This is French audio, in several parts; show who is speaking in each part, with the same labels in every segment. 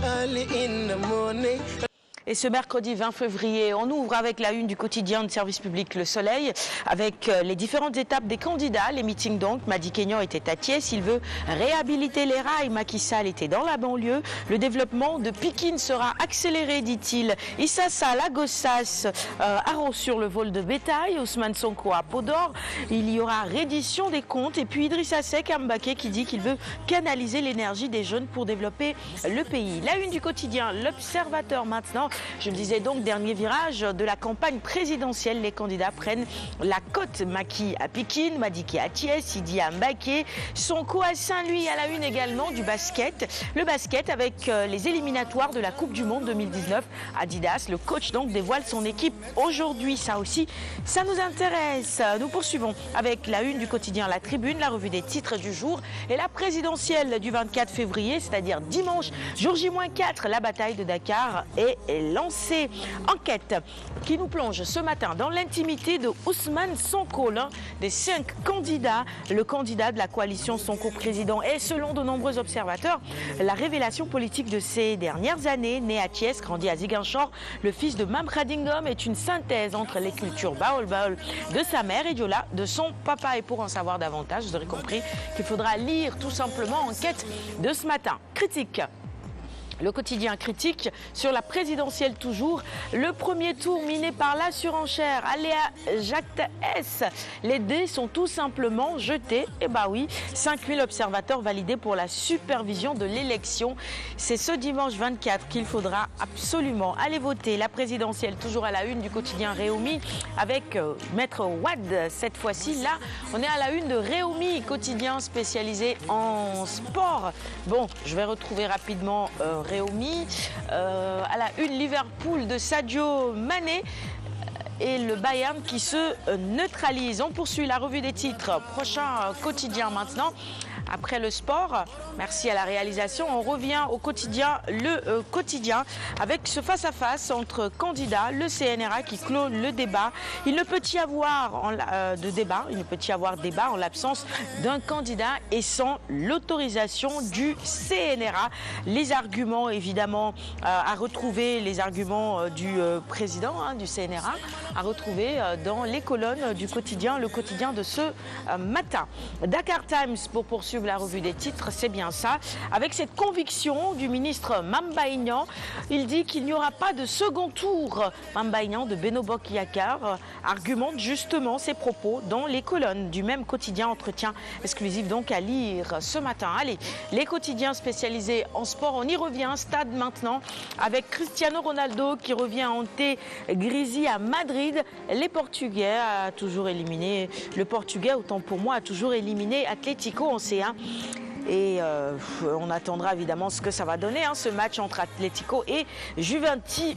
Speaker 1: early in the morning.
Speaker 2: Et ce mercredi 20 février, on ouvre avec la une du quotidien de service public Le Soleil, avec les différentes étapes des candidats, les meetings donc. Madi Kenya était à Thiès, il veut réhabiliter les rails. Macky Sall était dans la banlieue. Le développement de Pikine sera accéléré, dit-il. Issa Sall à Gossas, Haro sur le vol de bétail. Ousmane Sonko à Podor. Il y aura reddition des comptes. Et puis Idrissa Seck à Mbaké qui dit qu'il veut canaliser l'énergie des jeunes pour développer le pays. La une du quotidien, L'Observateur maintenant. Je le disais donc, dernier virage de la campagne présidentielle. Les candidats prennent la côte. Macky à Pikine, Madické à Thiès, Sidi à Mbaké, Sonko à Saint-Louis. À la une également du basket. Le basket avec les éliminatoires de la Coupe du Monde 2019. Adidas, le coach donc dévoile son équipe aujourd'hui. Ça aussi, ça nous intéresse. Nous poursuivons avec la une du quotidien La Tribune, la revue des titres du jour et la présidentielle du 24 février, c'est-à-dire dimanche, jour J-4, la bataille de Dakar est lancée. Enquête qui nous plonge ce matin dans l'intimité de Ousmane Sonko, l'un des 5 candidats, le candidat de la coalition Sonko président. Et selon de nombreux observateurs, la révélation politique de ces dernières années, né à Thiès, grandi à Ziguinchor, le fils de Mame Khadingom, est une synthèse entre les cultures baol-baol de sa mère et Diola de son papa. Et pour en savoir davantage, vous aurez compris qu'il faudra lire tout simplement Enquête de ce matin. Critique. Le quotidien critique sur la présidentielle toujours. Le premier tour miné par la surenchère. Aléa Jacques S. Les dés sont tout simplement jetés. Et bah oui, 5000 observateurs validés pour la supervision de l'élection. C'est ce dimanche 24 qu'il faudra absolument aller voter. La présidentielle toujours à la une du quotidien Réumi avec Maître Wade. Cette fois-ci, là, on est à la une de Réumi, quotidien spécialisé en sport. Bon, je vais retrouver rapidement Réumi. À la une, Liverpool de Sadio Mané et le Bayern qui se neutralise. On poursuit la revue des titres. Prochain quotidien maintenant. Après le sport, merci à la réalisation, on revient au quotidien, le quotidien, avec ce face-à-face entre candidats, le CNRA qui clôt le débat. Il ne peut y avoir débat en l'absence d'un candidat et sans l'autorisation du CNRA. Les arguments, évidemment, à retrouver, les arguments du président du CNRA, à retrouver dans les colonnes du quotidien, le quotidien de ce matin. Dakar Times pour poursuivre la revue des titres, c'est bien ça. Avec cette conviction du ministre Mame Mbaye Niang, il dit qu'il n'y aura pas de second tour. Mame Mbaye Niang de Benno Bokk Yakaar argumente justement ses propos dans les colonnes du même quotidien. Entretien exclusif donc à lire ce matin. Allez, les quotidiens spécialisés en sport, on y revient. Stade maintenant avec Cristiano Ronaldo qui revient hanter Grisi à Madrid. Les Portugais a toujours éliminé, le Portugais autant pour moi a toujours éliminé Atlético en C1. Et on attendra évidemment ce que ça va donner, ce match entre Atlético et Juventus.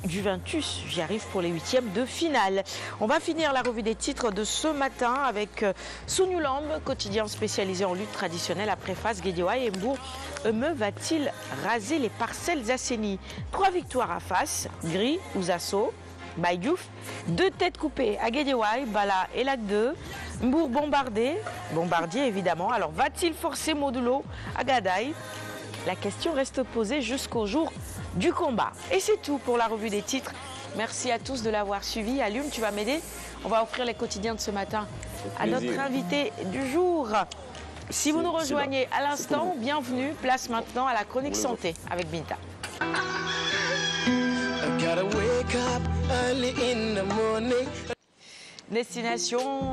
Speaker 2: J'y arrive pour les 8e de finale. On va finir la revue des titres de ce matin avec Sunulamb, quotidien spécialisé en lutte traditionnelle. Après Fass, Guédiawaye et Mbour, Eumeu va-t-il raser les parcelles assainies? 3 victoires à Fass, Gris, Ouzasso, Baye Diouf, 2 têtes coupées à Guédiawaye, Bala et Lac 2. Mbour Bombardier évidemment. Alors va-t-il forcer Modulo à Gadaye? La question reste posée jusqu'au jour du combat. Et c'est tout pour la revue des titres. Merci à tous de l'avoir suivi. Alioune, tu vas m'aider? On va offrir les quotidiens de ce matin à notre invité du jour. Si vous nous rejoignez à l'instant, bienvenue. Place maintenant à la chronique santé avec Binta. Destination